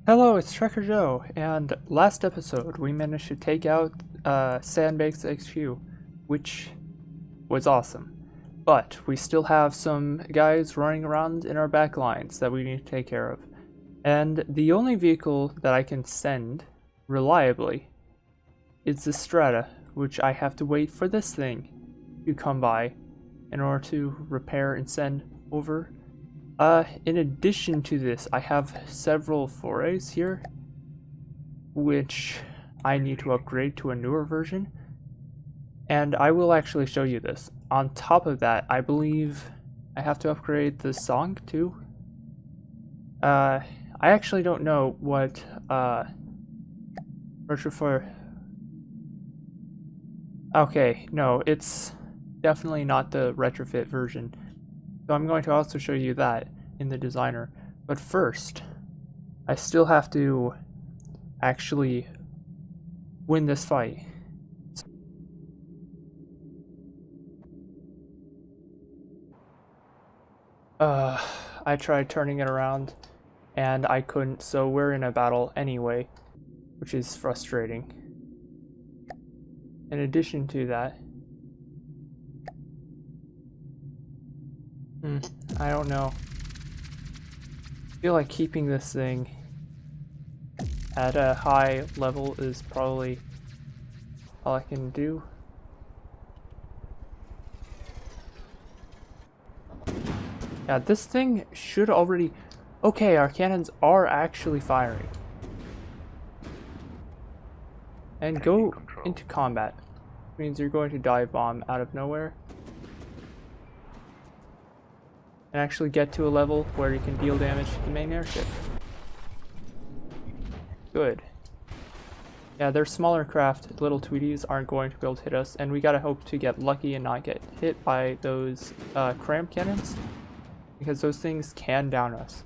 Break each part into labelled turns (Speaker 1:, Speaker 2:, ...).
Speaker 1: Hello, it's Trekker Joe, and last episode we managed to take out Sandbags HQ, which was awesome. But we still have some guys running around in our back lines that we need to take care of. And the only vehicle that I can send reliably is the Strata, which I have to wait for this thing to come by in order to repair and send over. In addition to this, I have several forays here, which I need to upgrade to a newer version, and I will actually show you this. On top of that, I believe I have to upgrade the song too. I actually don't know what retrofit. Okay, no, it's definitely not the retrofit version. So I'm going to also show you that in the designer. But first, I still have to actually win this fight. I tried turning it around and I couldn't, so we're in a battle anyway, which is frustrating. In addition to that, I don't know. I feel like keeping this thing at a high level is probably all I can do. Yeah, this thing should already... Okay, our cannons are actually firing. And go into combat. Which means you're going to dive bomb out of nowhere. And actually get to a level where you can deal damage to the main airship. Good. Yeah, they're smaller craft, little Tweeties aren't going to be able to hit us, and we gotta hope to get lucky and not get hit by those cram cannons, because those things can down us.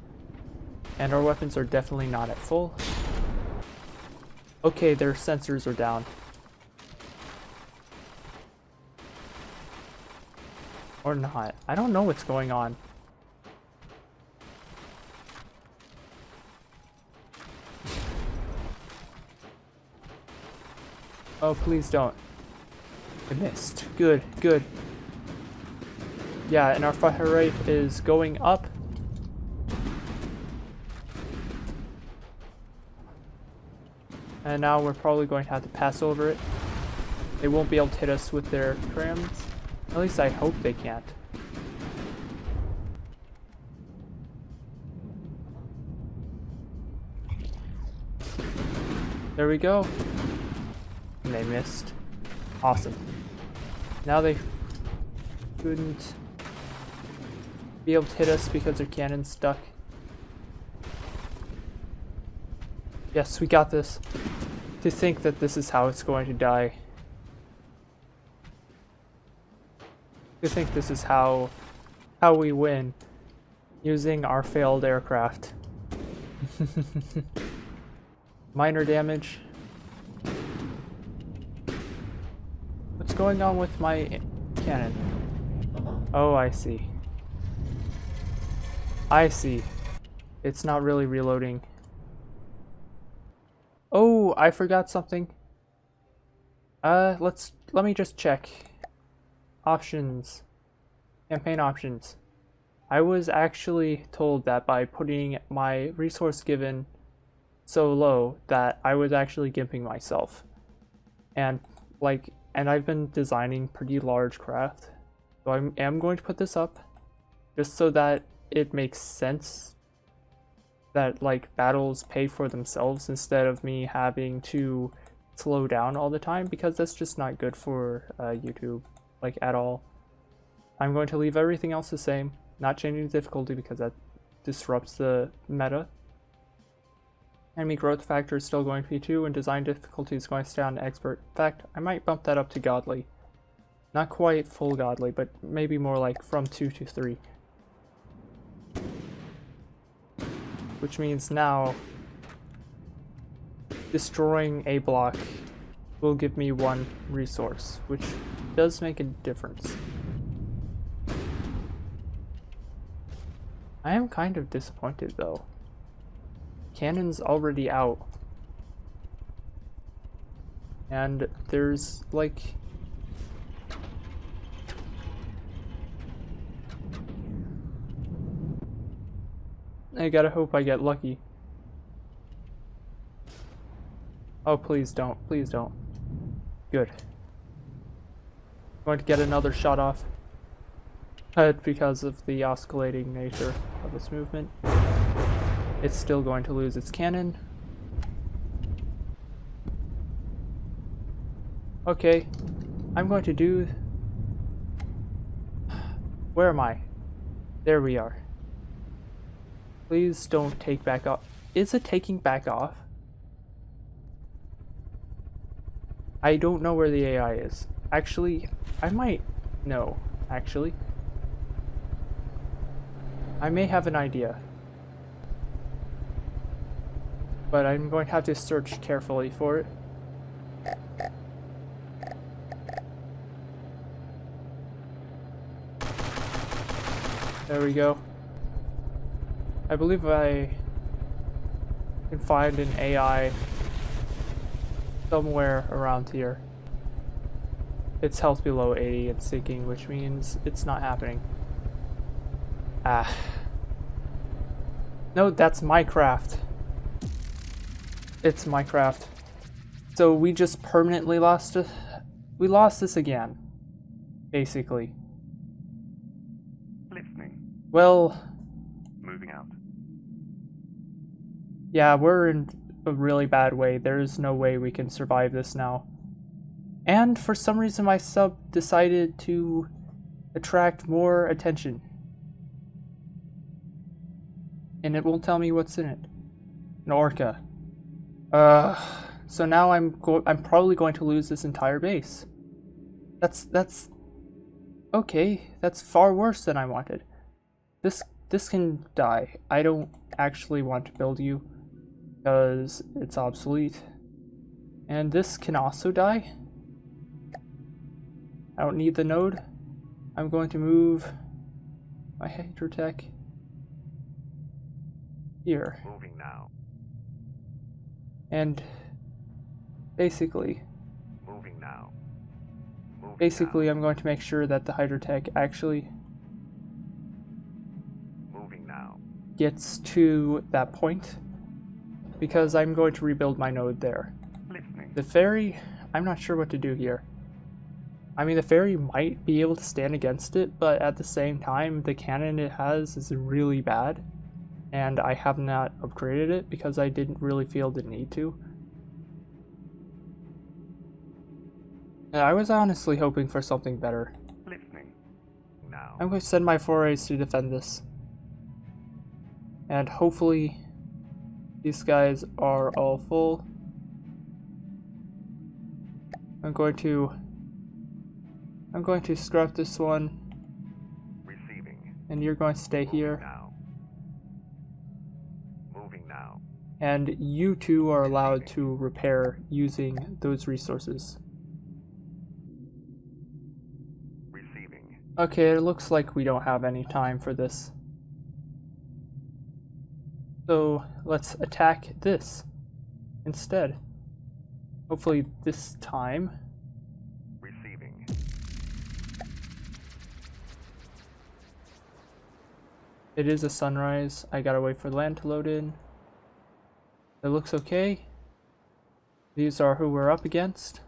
Speaker 1: And our weapons are definitely not at full. Okay, their sensors are down. Or not. I don't know what's going on. Oh, please don't. I missed. Good, good. Yeah, and our fire rate is going up. And now we're probably going to have to pass over it. They won't be able to hit us with their crams. At least I hope they can't. There we go. And they missed. Awesome. Now they couldn't be able to hit us because their cannon's stuck. Yes, we got this. To think that this is how it's going to die. To think this is how we win using our failed aircraft. Minor damage. What's going on with my cannon? Oh, I see. I see. It's not really reloading. Oh, I forgot something. Let me just check. Options. Campaign options. I was actually told that by putting my resource given so low that I was actually gimping myself. And I've been designing pretty large craft. So I am going to put this up just so that it makes sense that battles pay for themselves instead of me having to slow down all the time, because that's just not good for YouTube at all. I'm going to leave everything else the same, not changing the difficulty because that disrupts the meta. Enemy growth factor is still going to be 2, and design difficulty is going to stay on expert. In fact, I might bump that up to godly. Not quite full godly, but maybe more like from 2 to 3. Which means now destroying a block will give me 1 resource, which does make a difference. I am kind of disappointed though. cannon's already out. And there's like... I gotta hope I get lucky. Oh, please don't. Please don't. Good. Going to get another shot off. Because of the oscillating nature of its movement. It's still going to lose its cannon. Okay. I'm going to do... Where am I? There we are. Please don't take back off. Is it taking back off? I don't know where the AI is. Actually, I might know, actually. I may have an idea. But I'm going to have to search carefully for it. There we go. I believe I can find an AI somewhere around here. It's health below 80 and sinking, which means it's not happening. Ah. No, that's Minecraft. It's Minecraft. So we just permanently lost it. We lost this again. Basically.
Speaker 2: Listening.
Speaker 1: Well...
Speaker 2: Moving out.
Speaker 1: Yeah, we're in a really bad way. There's no way we can survive this now. And for some reason my sub decided to attract more attention. And it won't tell me what's in it. An orca. So now I'm probably going to lose this entire base. That's okay. That's far worse than I wanted. This can die. I don't actually want to build you because it's obsolete. And this can also die. I don't need the node. I'm going to move my hydrotech here.
Speaker 2: Moving now.
Speaker 1: And basically,
Speaker 2: Moving now. Moving
Speaker 1: basically
Speaker 2: now.
Speaker 1: I'm going to make sure that the hydrotech actually
Speaker 2: Moving now.
Speaker 1: gets to that point, because I'm going to rebuild my node there.
Speaker 2: Listening.
Speaker 1: The ferry, I'm not sure what to do here. I mean, the ferry might be able to stand against it, but at the same time, the cannon it has is really bad, and I have not upgraded it because I didn't really feel the need to. And I was honestly hoping for something better.
Speaker 2: Listening. Now.
Speaker 1: I'm going to send my forays to defend this. And hopefully these guys are all full. I'm going to scrap this one.
Speaker 2: Receiving.
Speaker 1: And you're going to stay
Speaker 2: Moving
Speaker 1: here.
Speaker 2: now. Moving now.
Speaker 1: And you two are allowed to repair using those resources.
Speaker 2: Receiving.
Speaker 1: Okay, it looks like we don't have any time for this. So let's attack this instead. Hopefully this time.
Speaker 2: Receiving.
Speaker 1: It is a sunrise. I gotta wait for land to load in. It looks okay. These are who we're up against.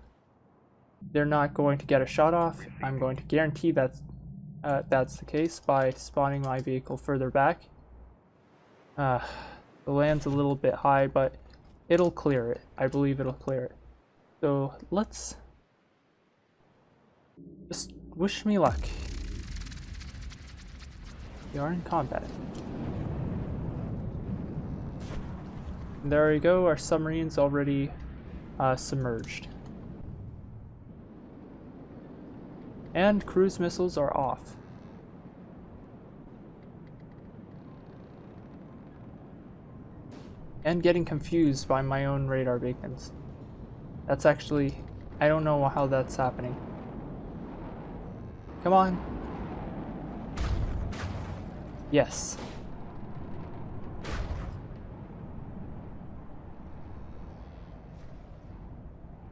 Speaker 1: They're not going to get a shot off. I'm going to guarantee that that's the case by spawning my vehicle further back. The land's a little bit high, but it'll clear it. I believe it'll clear it. So let's just wish me luck. We are in combat. And there we go, our submarine's already submerged. And cruise missiles are off. And getting confused by my own radar beacons. That's actually, I don't know how that's happening. Come on. Yes.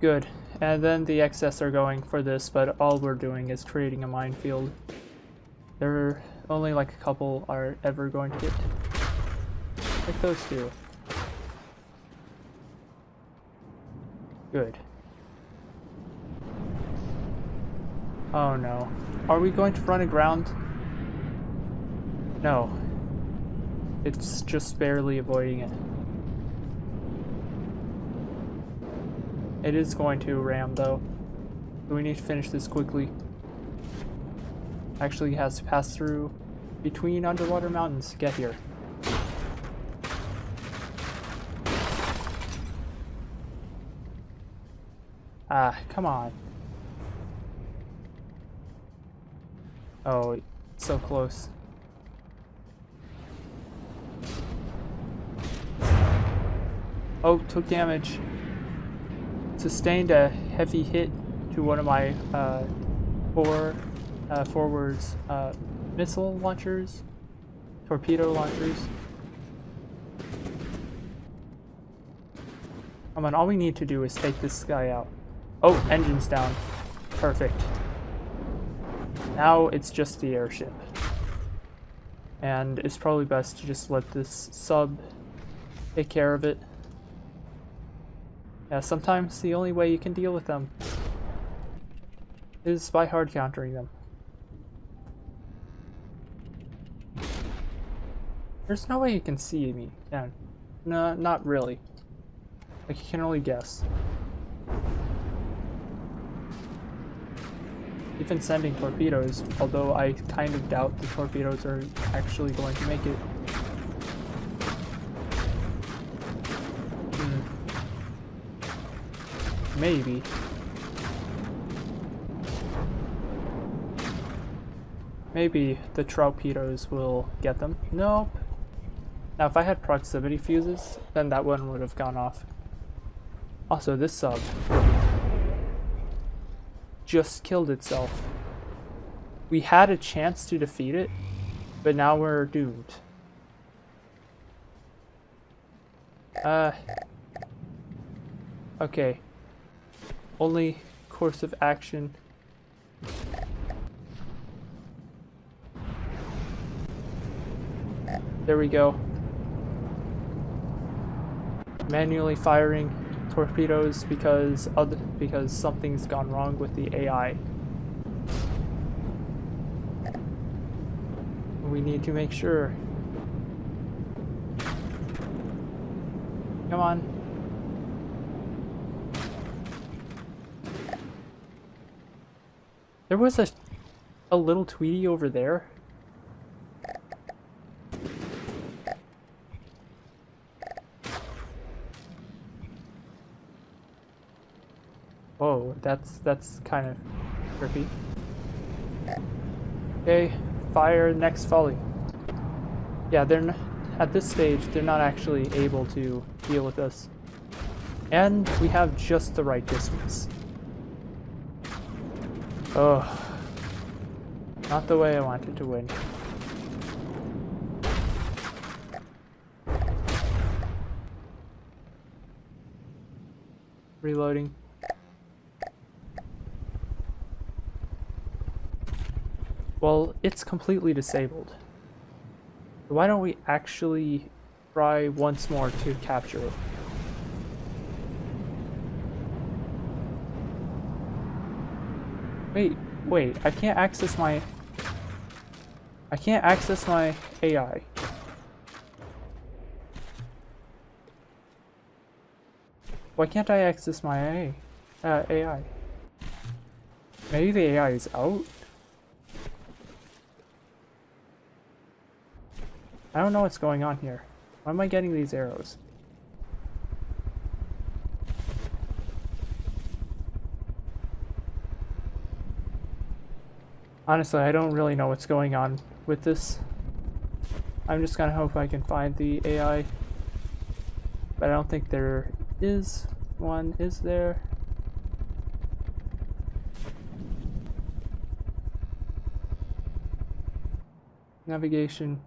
Speaker 1: Good. And then the excess are going for this, but all we're doing is creating a minefield. There are only like a couple are ever going to get. Like those two. Good. Oh no. Are we going to run aground? No. It's just barely avoiding it. It is going to ram though. So we need to finish this quickly. Actually has to pass through between underwater mountains to get here. Ah, come on. Oh, so close. Oh, took damage. Sustained a heavy hit to one of my forwards missile launchers, torpedo launchers. Come on, all we need to do is take this guy out. Oh, engine's down. Perfect. Now it's just the airship. And it's probably best to just let this sub take care of it. Yeah, sometimes the only way you can deal with them is by hard countering them. There's no way you can see me, can? No, not really. Like, you can only guess. Even sending torpedoes, although I kind of doubt the torpedoes are actually going to make it. Maybe. Maybe the torpedoes will get them. Nope. Now if I had proximity fuses, then that one would have gone off. Also, this sub just killed itself. We had a chance to defeat it, but now we're doomed. Okay. Only course of action. There we go. Manually firing torpedoes because something's gone wrong with the AI. We need to make sure. Come on. There was a little Tweety over there. Whoa, that's kind of trippy. Okay, fire next volley. Yeah, they're at this stage they're not actually able to deal with us, and we have just the right distance. Oh, not the way I wanted to win. Reloading. Well, it's completely disabled. Why don't we actually try once more to capture it? Wait, I can't access my AI. Why can't I access my AI? Maybe the AI is out? I don't know what's going on here. Why am I getting these arrows? Honestly, I don't really know what's going on with this. I'm just gonna hope I can find the AI. But I don't think there is one, is there? Navigation.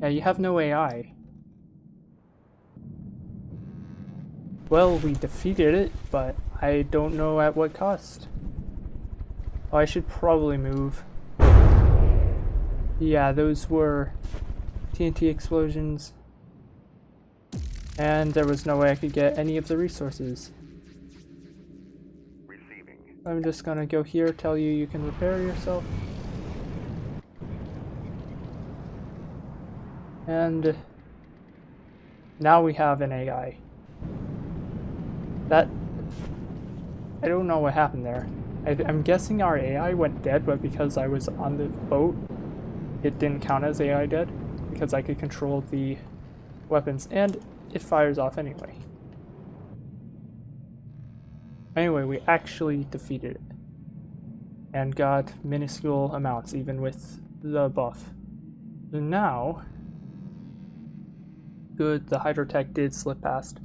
Speaker 1: Yeah, you have no AI. well, we defeated it, but I don't know at what cost. Oh, I should probably move. Yeah, those were TNT explosions. And there was no way I could get any of the resources.
Speaker 2: Receiving.
Speaker 1: I'm just gonna go here, tell you you can repair yourself. And now we have an AI. That, I don't know what happened there. I'm guessing our AI went dead, but because I was on the boat, it didn't count as AI dead, because I could control the weapons, and it fires off anyway. Anyway, we actually defeated it, and got minuscule amounts, even with the buff. So now, good, the hydrotech did slip past.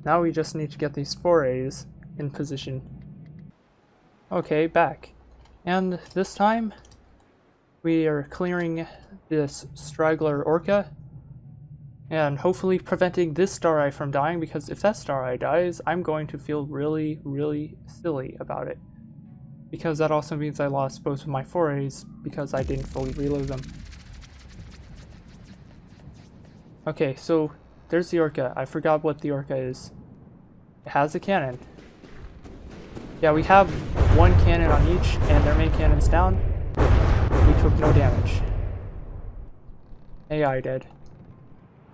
Speaker 1: Now we just need to get these 4As in position. Okay, back. And this time, we are clearing this straggler orca, and hopefully preventing this star eye from dying, because if that star eye dies, I'm going to feel really, really silly about it. Because that also means I lost both of my 4As because I didn't fully reload them. Okay, so there's the orca. I forgot what the orca is. It has a cannon. Yeah, we have one cannon on each, and their main cannon's down. We took no damage. AI dead.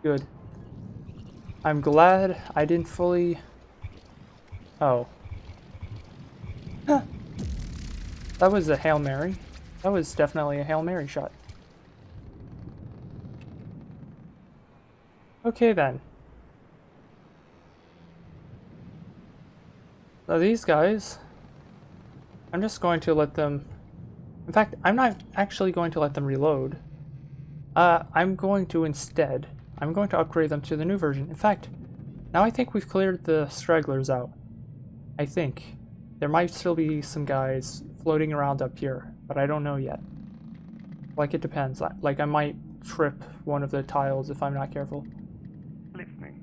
Speaker 1: Good. I'm glad I didn't fully... Oh. That was a Hail Mary. That was definitely a Hail Mary shot. Okay then. So these guys, I'm just going to let them... In fact, I'm not actually going to let them reload. I'm going to instead... I'm going to upgrade them to the new version. In fact, now I think we've cleared the stragglers out. I think. There might still be some guys floating around up here, but I don't know yet. Like, it depends. Like, I might trip one of the tiles if I'm not careful.
Speaker 2: Listening.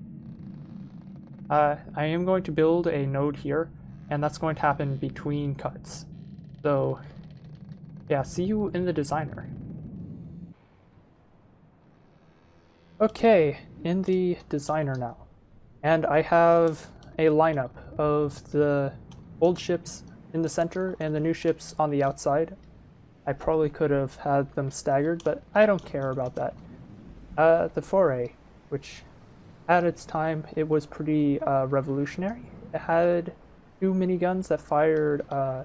Speaker 1: I am going to build a node here, and that's going to happen between cuts. So, yeah, see you in the designer. Okay, in the designer now. And I have a lineup of the old ships in the center and the new ships on the outside. I probably could have had them staggered, but I don't care about that. The 4A, which at its time, it was pretty revolutionary. It had 2 miniguns that fired, I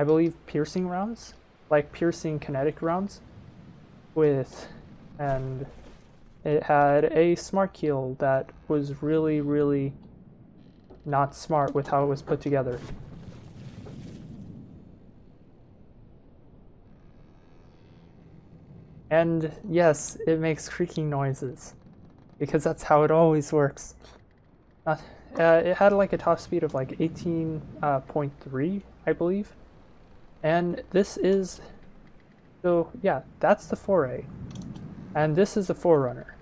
Speaker 1: believe, piercing rounds, like piercing kinetic rounds, and it had a smart kill that was really, really not smart with how it was put together. And yes, it makes creaking noises, because that's how it always works. It had like a top speed of like 18.3, I believe. And this is, so yeah, that's the 4A. And this is the Forerunner,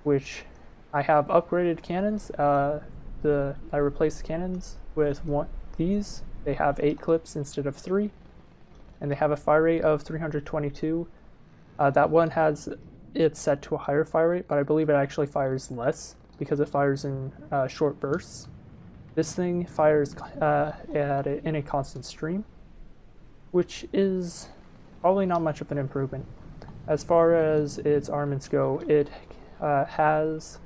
Speaker 1: which I have upgraded cannons. I replaced the cannons with these. They have 8 clips instead of 3. And they have a fire rate of 322. That one has it set to a higher fire rate, but I believe it actually fires less because it fires in short bursts. This thing fires in a constant stream, which is probably not much of an improvement. As far as its armaments go, it has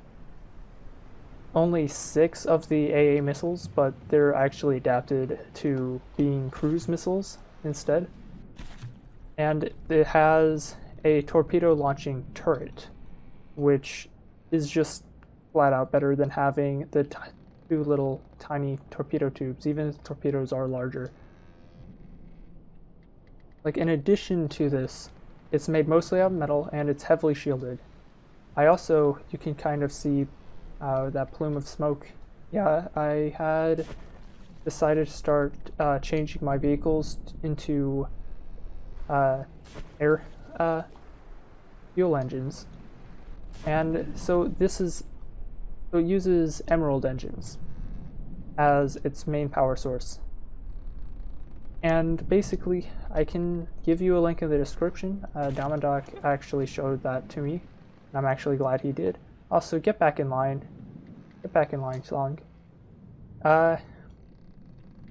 Speaker 1: only 6 of the AA missiles, but they're actually adapted to being cruise missiles instead. And it has a torpedo launching turret, which is just flat out better than having the 2 little tiny torpedo tubes, even if the torpedoes are larger. Like, in addition to this, it's made mostly out of metal and it's heavily shielded. You can kind of see that plume of smoke. Yeah, I had decided to start changing my vehicles into air fuel engines. And so this is So it uses Emerald engines as its main power source. And basically, I can give you a link in the description. Damodoc actually showed that to me, and I'm actually glad he did. Also, get back in line. Get back in line, Song. So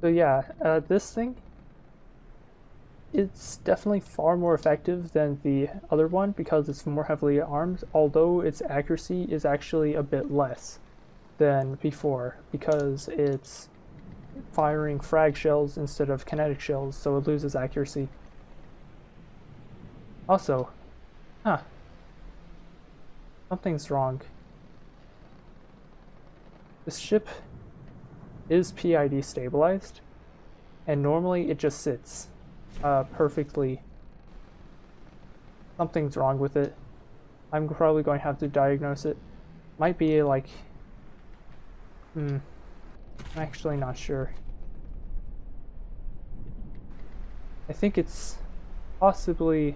Speaker 1: yeah, this thing, it's definitely far more effective than the other one because it's more heavily armed, although its accuracy is actually a bit less than before because it's firing frag shells instead of kinetic shells, so it loses accuracy. Also, something's wrong. This ship is PID stabilized, and normally it just sits perfectly. Something's wrong with it. I'm probably going to have to diagnose it. Might be like, I'm actually not sure. I think it's possibly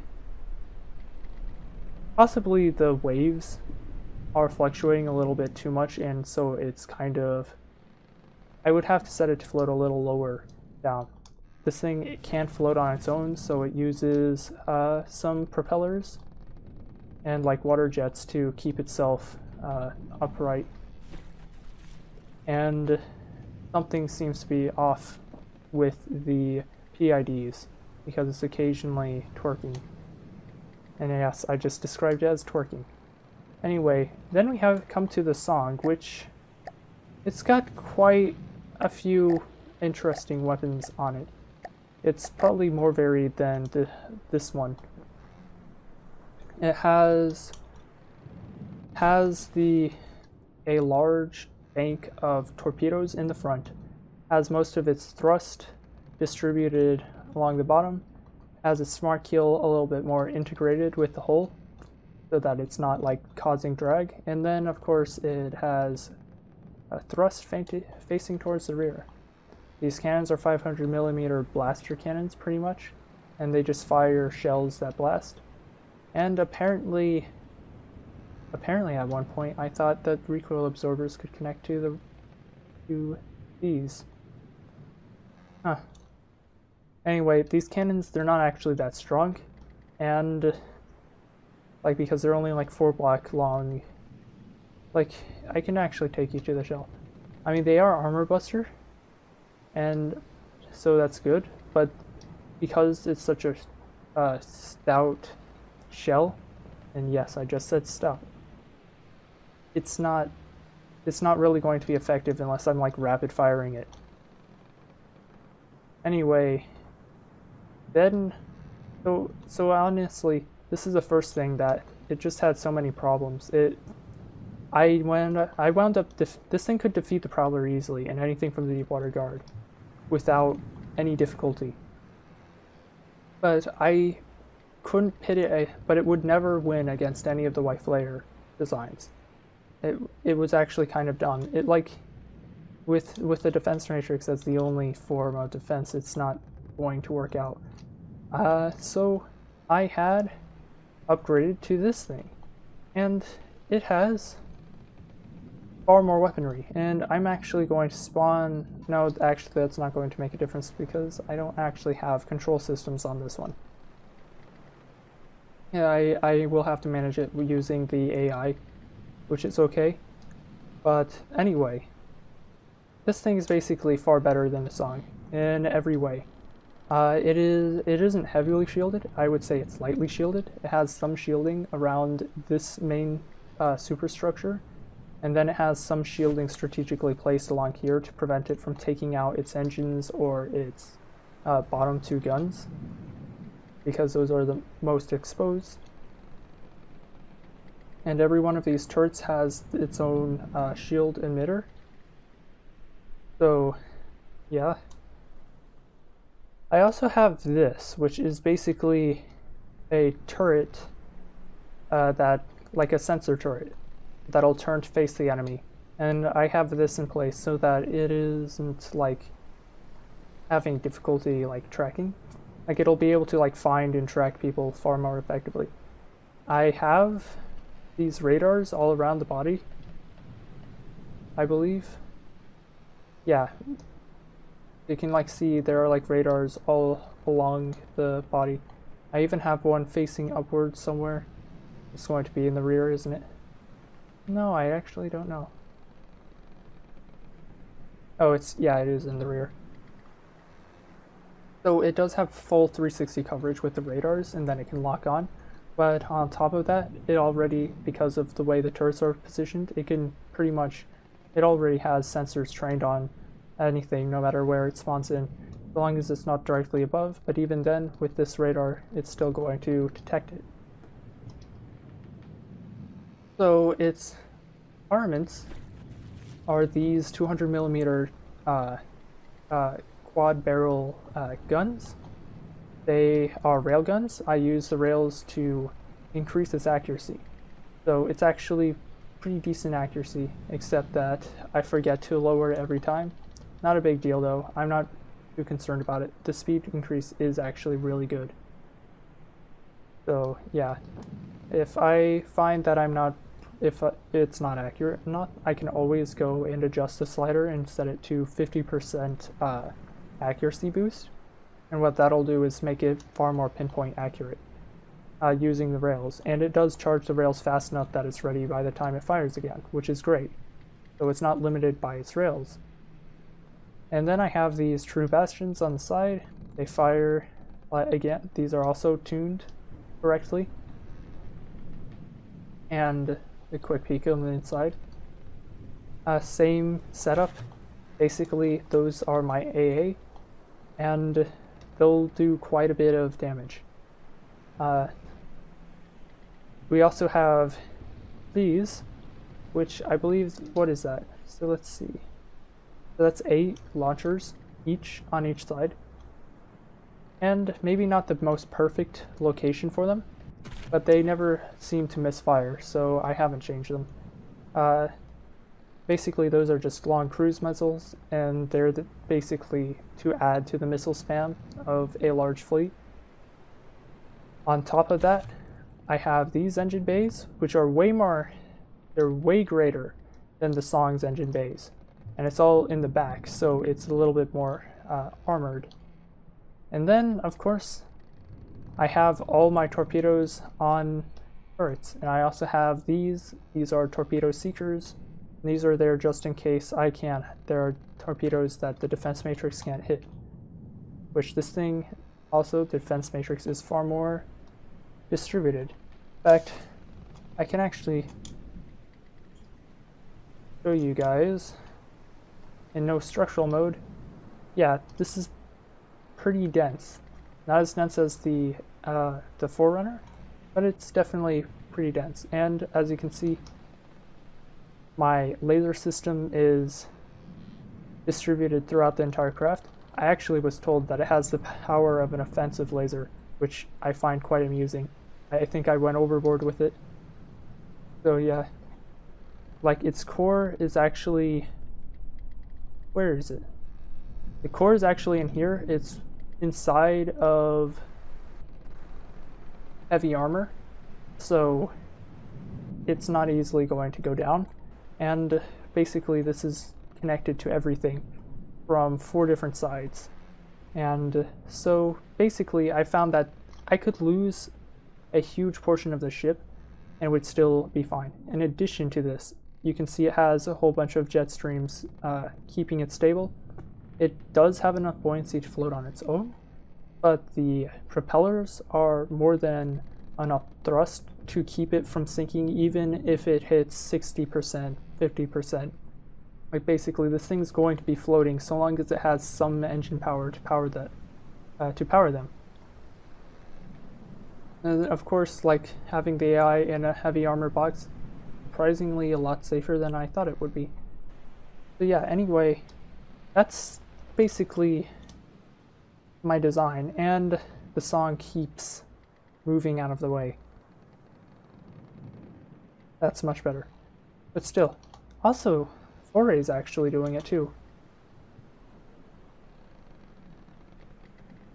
Speaker 1: the waves are fluctuating a little bit too much, and so it's kind of, I would have to set it to float a little lower down. This thing, it can't float on its own, so it uses some propellers and like water jets to keep itself upright. And something seems to be off with the PIDs because it's occasionally twerking. And yes, I just described it as twerking. Anyway, then we have come to the song, which it's got quite a few interesting weapons on it. It's probably more varied than this one. It has a large bank of torpedoes in the front, has most of its thrust distributed along the bottom, has its smart keel a little bit more integrated with the hull so that it's not like causing drag, and then of course it has a thrust facing towards the rear. These cannons are 500mm blaster cannons pretty much, and they just fire shells that blast. And apparently at one point I thought that recoil absorbers could connect to these. Anyway, these cannons, they're not actually that strong, and like because they're only like 4 block long, like I can actually take you to the shell. I mean, they are armor buster, and so that's good, but because it's such a stout shell, and yes, I just said stout, it's not really going to be effective unless I'm like rapid firing it. Anyway, then so honestly, this is the first thing that it just had so many problems. I wound up this thing could defeat the Prowler easily and anything from the Deepwater Guard without any difficulty. But I couldn't pit it, but it would never win against any of the White Flare designs. It was actually kind of dumb. It like with the defense matrix as the only form of defense, it's not going to work out. So I had upgraded to this thing, and it has far more weaponry, and I'm actually going to spawn, no, actually that's not going to make a difference because I don't actually have control systems on this one. Yeah, I will have to manage it using the AI, which is okay. But anyway, this thing is basically far better than the Song in every way. It isn't heavily shielded. I would say it's lightly shielded. It has some shielding around this main superstructure, and then it has some shielding strategically placed along here to prevent it from taking out its engines or its bottom 2 guns, because those are the most exposed. And every one of these turrets has its own shield emitter. So, yeah. I also have this, which is basically a turret that, like a sensor turret, that'll turn to face the enemy. And I have this in place so that it isn't like having difficulty like tracking. Like it'll be able to like find and track people far more effectively. I have these radars all around the body, I believe. Yeah, you can like see there are like radars all along the body. I even have one facing upwards somewhere. It's going to be in the rear, isn't it? No, I actually don't know. Oh, yeah, it is in the rear. So it does have full 360 coverage with the radars, and then it can lock on. But on top of that, it already, because of the way the turrets are positioned, it can pretty much, it already has sensors trained on anything, no matter where it spawns in, as long as it's not directly above. But even then, with this radar, it's still going to detect it. So its armaments are these 200 millimeter quad barrel guns. They are railguns. I use the rails to increase its accuracy. So it's actually pretty decent accuracy, except that I forget to lower it every time. Not a big deal though. I'm not too concerned about it. The speed increase is actually really good. So yeah, if I find that if it's not accurate enough, I can always go and adjust the slider and set it to 50% accuracy boost. And what that'll do is make it far more pinpoint accurate using the rails. And it does charge the rails fast enough that it's ready by the time it fires again, which is great. So it's not limited by its rails. And then I have these true bastions on the side. They fire again. These are also tuned correctly. And a quick peek on the inside. Same setup. Basically, those are my AA, and they'll do quite a bit of damage. We also have these, which I believe, what is that? So let's see. So that's 8 launchers, each on each side. And maybe not the most perfect location for them, but they never seem to misfire, so I haven't changed them. Basically, those are just long cruise missiles, and they're basically to add to the missile spam of a large fleet. On top of that, I have these engine bays, which are they're way greater than the Song's engine bays. And it's all in the back, so it's a little bit more armored. And then, of course, I have all my torpedoes on turrets, and I also have these. These are torpedo seekers. These are there just in case I can't. There are torpedoes that the defense matrix can't hit. Which this thing, also, the defense matrix is far more distributed. In fact, I can actually show you guys in no structural mode. Yeah, this is pretty dense. Not as dense as the Forerunner, but it's definitely pretty dense. And as you can see, my laser system is distributed throughout the entire craft. I actually was told that it has the power of an offensive laser, which I find quite amusing. I think I went overboard with it. So yeah, like its core is actually, where is it? The core is actually in here. It's inside of heavy armor, so it's not easily going to go down. And basically this is connected to everything from 4 different sides. And so basically I found that I could lose a huge portion of the ship and it would still be fine. In addition to this, you can see it has a whole bunch of jet streams keeping it stable. It does have enough buoyancy to float on its own, but the propellers are more than enough thrust to keep it from sinking even if it hits 60%, 50%. Like basically this thing's going to be floating so long as it has some engine power to power them. And of course, like having the AI in a heavy armor box, surprisingly a lot safer than I thought it would be. So yeah, anyway, that's basically my design, and the Song keeps moving out of the way. That's much better. But still, also, Foray's actually doing it too.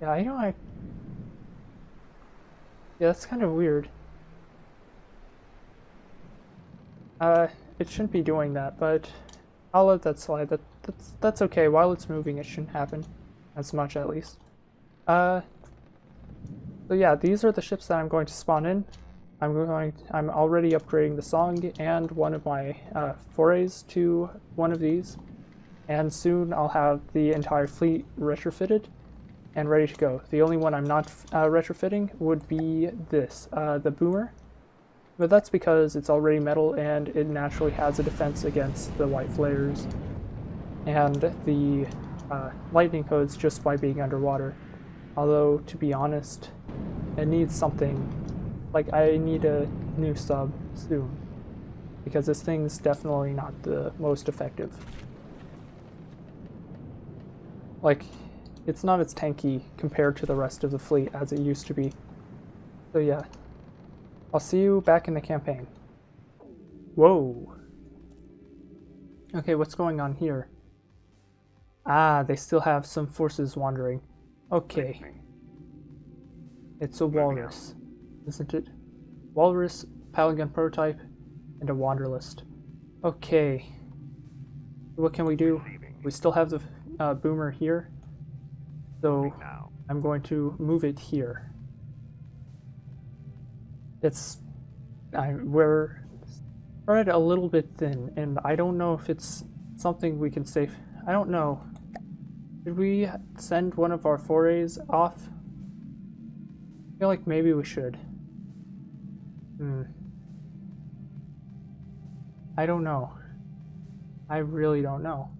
Speaker 1: Yeah, yeah, that's kind of weird. It shouldn't be doing that, but I'll let that slide. That's okay. While it's moving, it shouldn't happen as much, at least. So yeah, these are the ships that I'm going to spawn in. I'm already upgrading the Song and one of my forays to one of these, and soon I'll have the entire fleet retrofitted and ready to go. The only one I'm not retrofitting would be this, the Boomer, but that's because it's already metal and it naturally has a defense against the white flares and the lightning codes just by being underwater. Although, to be honest, it needs something. Like, I need a new sub soon, because this thing's definitely not the most effective. Like, it's not as tanky compared to the rest of the fleet as it used to be. So yeah, I'll see you back in the campaign. Whoa. Okay, what's going on here? Ah, they still have some forces wandering. Okay. It's a walrus, isn't it? Walrus, Paladin prototype, and a wanderlust. Okay. What can we do? We still have the Boomer here, so I'm going to move it here. We're spread a little bit thin, and I don't know if it's something we can save. I don't know. Should we send one of our forays off? I feel like maybe we should. I don't know. I really don't know.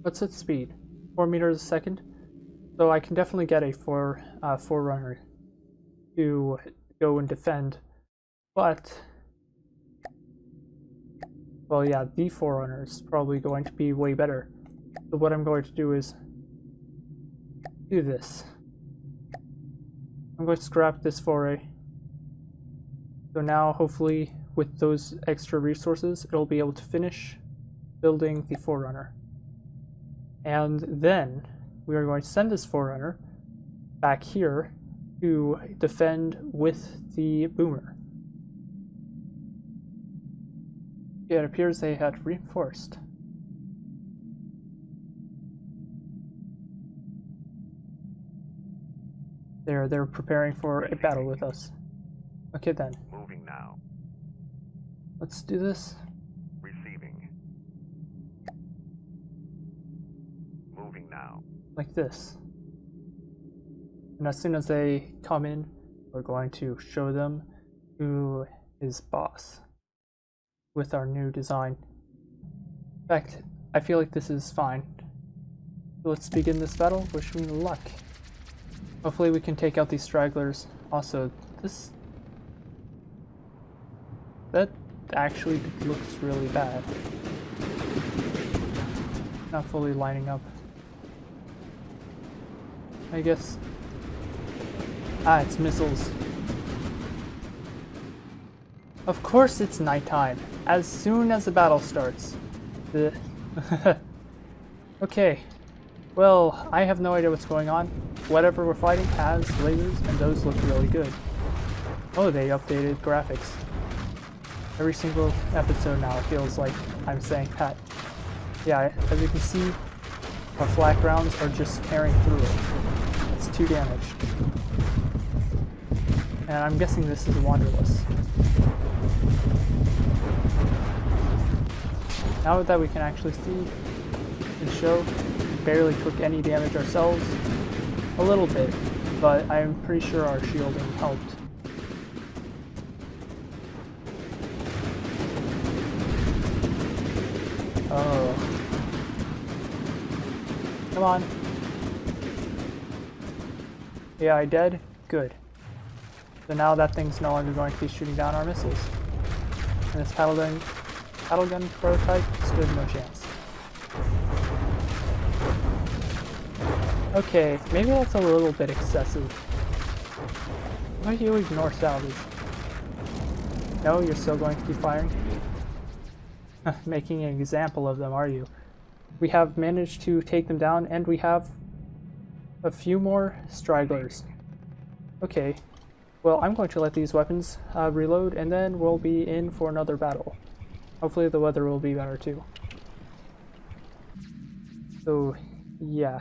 Speaker 1: What's its speed? 4 meters a second? So I can definitely get a Forerunner to go and defend. But, well, yeah, the Forerunner is probably going to be way better. So what I'm going to do is do this. I'm going to scrap this foray. So now, hopefully, with those extra resources, it'll be able to finish building the Forerunner. And then we are going to send this Forerunner back here to defend with the Boomer. Yeah, it appears they had reinforced. They're preparing for a battle with us. Okay then.
Speaker 2: Moving now.
Speaker 1: Let's do this.
Speaker 2: Receiving. Moving now.
Speaker 1: Like this. And as soon as they come in, we're going to show them who is boss with our new design. In fact, I feel like this is fine. So let's begin this battle. Wish me luck. Hopefully we can take out these stragglers. Also, that actually looks really bad. Not fully lining up. I guess. Ah, it's missiles. Of course it's nighttime, as soon as the battle starts. Okay, well, I have no idea what's going on. Whatever we're fighting has lasers, and those look really good. Oh, they updated graphics. Every single episode now feels like I'm saying that. Yeah, as you can see, our flak rounds are just tearing through it. It's 2 damage. And I'm guessing this is Wanderlust. Now that we can actually see and show, we barely took any damage ourselves. A little bit, but I'm pretty sure our shielding helped. Oh. Come on. Yeah, I dead? Good. So now that thing's no longer going to be shooting down our missiles. And this paddle gun prototype stood no chance. Okay, maybe that's a little bit excessive. Why do you ignore salvage? No, you're still going to keep firing? Making an example of them, are you? We have managed to take them down, and we have a few more stragglers. Okay. Well, I'm going to let these weapons reload, and then we'll be in for another battle. Hopefully the weather will be better too. So, yeah.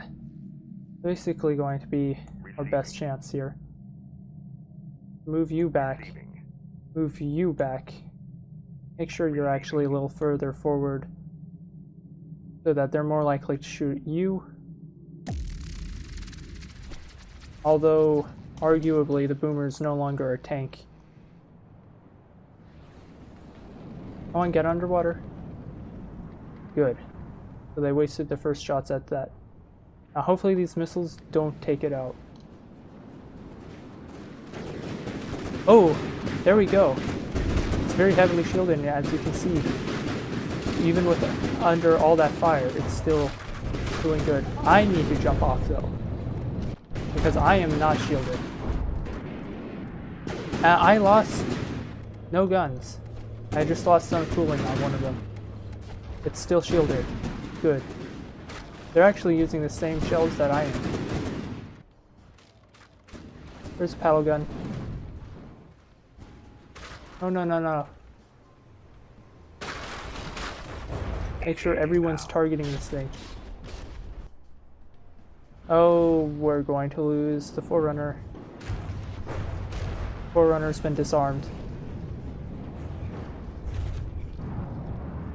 Speaker 1: Basically going to be our best chance here. Move you back. Move you back. Make sure you're actually a little further forward so that they're more likely to shoot you. Although, arguably, the boomer is no longer a tank. Come on, get underwater. Good. So they wasted their first shots at that. Now hopefully these missiles don't take it out. Oh, there we go. It's very heavily shielded, and as you can see, even with under all that fire, it's still doing good. I need to jump off though, because I am not shielded. I lost no guns. I just lost some cooling on one of them. It's still shielded. Good. They're actually using the same shells that I am. There's a paddle gun. Oh, no, no, no. Make sure everyone's targeting this thing. Oh, we're going to lose the Forerunner. Forerunner's been disarmed.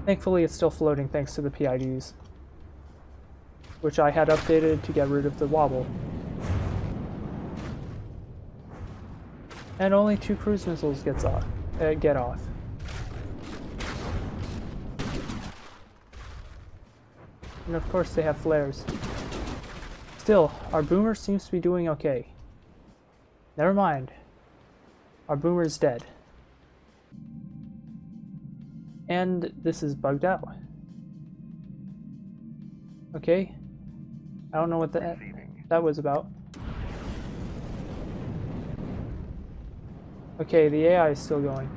Speaker 1: Thankfully, it's still floating thanks to the PIDs, which I had updated to get rid of the wobble. And only 2 cruise missiles get off. And of course they have flares. Still, our boomer seems to be doing okay. Never mind. Our boomer is dead. And this is bugged out. Okay. I don't know what that was about. Okay, the AI is still going.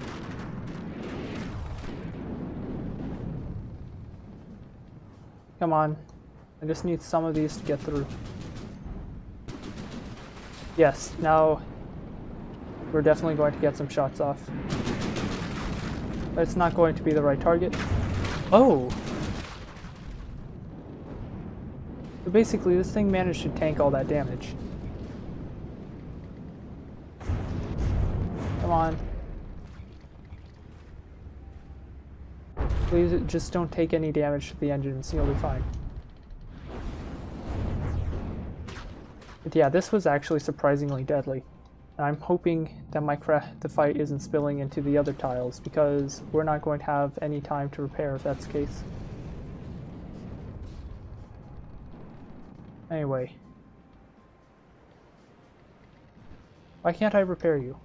Speaker 1: Come on. I just need some of these to get through. Yes, now we're definitely going to get some shots off. But it's not going to be the right target. Oh! So basically, this thing managed to tank all that damage. Come on. Please just don't take any damage to the engines, you'll be fine. But yeah, this was actually surprisingly deadly. I'm hoping that the fight isn't spilling into the other tiles, because we're not going to have any time to repair if that's the case. Anyway. Why can't I repair you?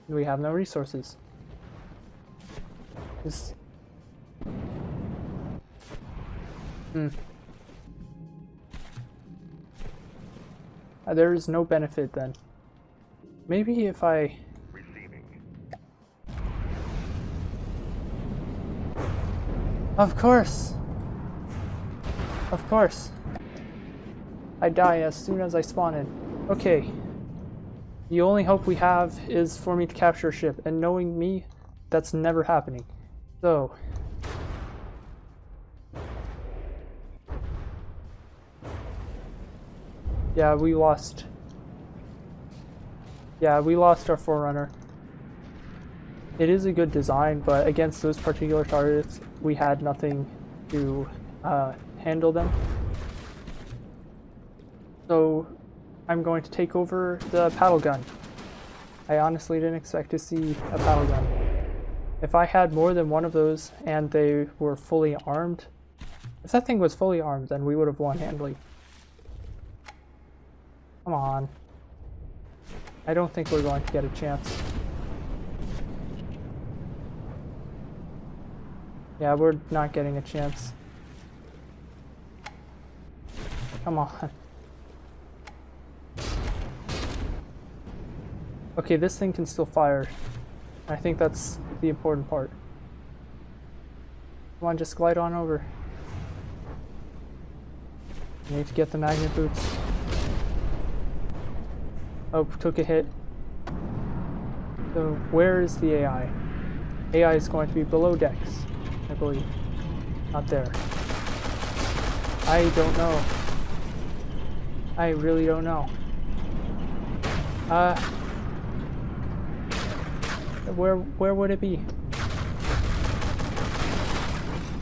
Speaker 1: We have no resources. There is no benefit then. Maybe if I... Of course! Of course! I die as soon as I spawn in. Okay. The only hope we have is for me to capture a ship, and knowing me, that's never happening. So... Yeah, we lost our Forerunner. It is a good design, but against those particular targets, we had nothing to handle them. So I'm going to take over the paddle gun. I honestly didn't expect to see a paddle gun. If I had more than one of those and they were fully armed, if that thing was fully armed, then we would have won handily. Come on. I don't think we're going to get a chance. Yeah, we're not getting a chance. Come on. Okay, this thing can still fire. I think that's the important part. Come on, just glide on over. I need to get the magnet boots. Oh, took a hit. So where is the AI? AI is going to be below decks, I believe. Not there. I don't know. I really don't know. Where would it be?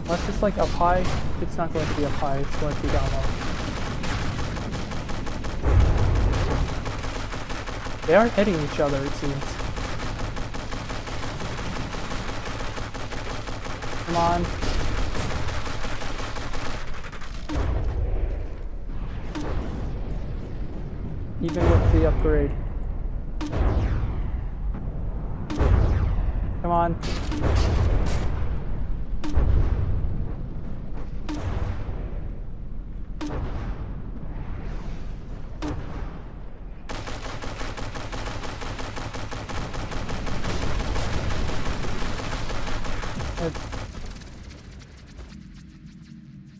Speaker 1: Unless it's like up high, it's not going to be up high, it's going to be down low. They are hitting each other, it seems. Come on. Even with the upgrade. Come on.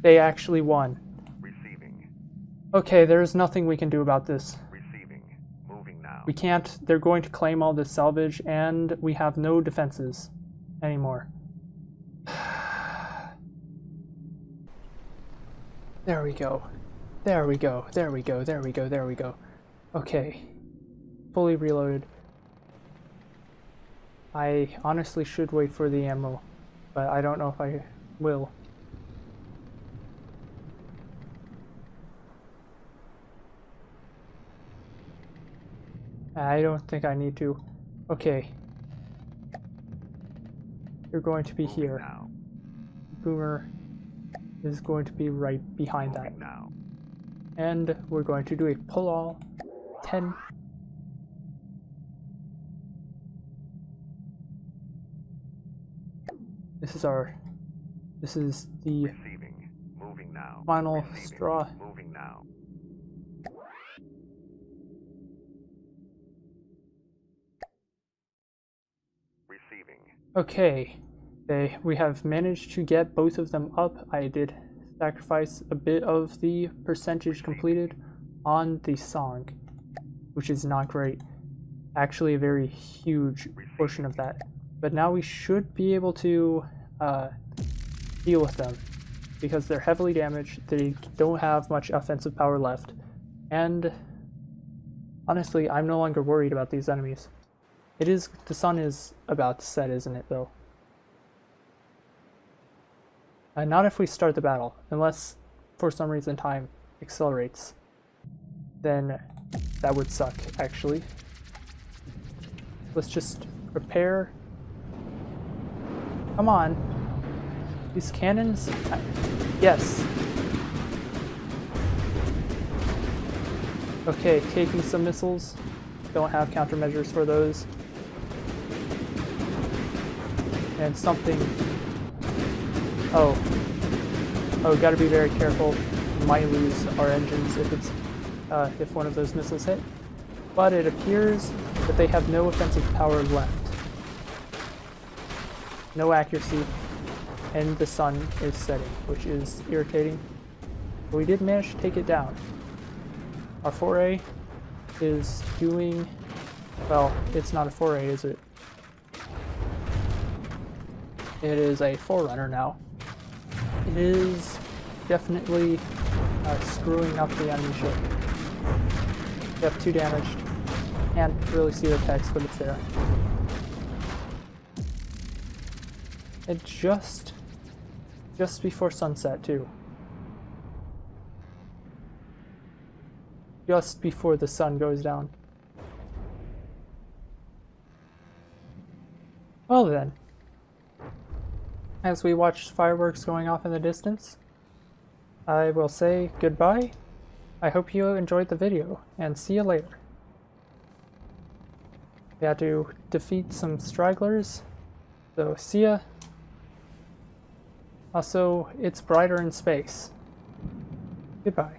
Speaker 1: They actually won.
Speaker 2: Receiving.
Speaker 1: Okay, there's nothing we can do about this.
Speaker 2: Receiving. Moving now.
Speaker 1: We can't. They're going to claim all this salvage, and we have no defenses anymore. There we go. There we go. There we go. There we go. There we go. Okay. Fully reloaded. I honestly should wait for the ammo, but I don't know if I will. I don't think I need to. Okay. You're going to be here.
Speaker 2: Now.
Speaker 1: Boomer is going to be right behind that.
Speaker 2: Now.
Speaker 1: And we're going to do a pull all 10. This is the
Speaker 2: Receiving. Moving now.
Speaker 1: final
Speaker 2: Receiving.
Speaker 1: straw.
Speaker 2: Moving now. Receiving.
Speaker 1: Okay, we have managed to get both of them up. I did sacrifice a bit of the percentage completed on the song, which is not great. Actually, a very huge portion of that. But now we should be able to deal with them because they're heavily damaged. They don't have much offensive power left. And honestly, I'm no longer worried about these enemies. The sun is about to set, isn't it, though? Not if we start the battle, unless for some reason time accelerates. Then that would suck, actually. Let's just prepare. Come on. These cannons? Yes. Okay, taking some missiles. Don't have countermeasures for those. And something. Oh, gotta be very careful. Might lose our engines if one of those missiles hit. But it appears that they have no offensive power left. No accuracy, and the sun is setting, which is irritating. But we did manage to take it down. Our 4A is doing, well, it's not a 4A, is it? It is a Forerunner now. It is definitely screwing up the enemy ship. Yep, 2 damaged. Can't really see the text, but it's there. And just before sunset, too. Just before the sun goes down. Well then, as we watch fireworks going off in the distance, I will say goodbye. I hope you enjoyed the video, and see you later. We had to defeat some stragglers, so see ya. Also, it's brighter in space. Goodbye.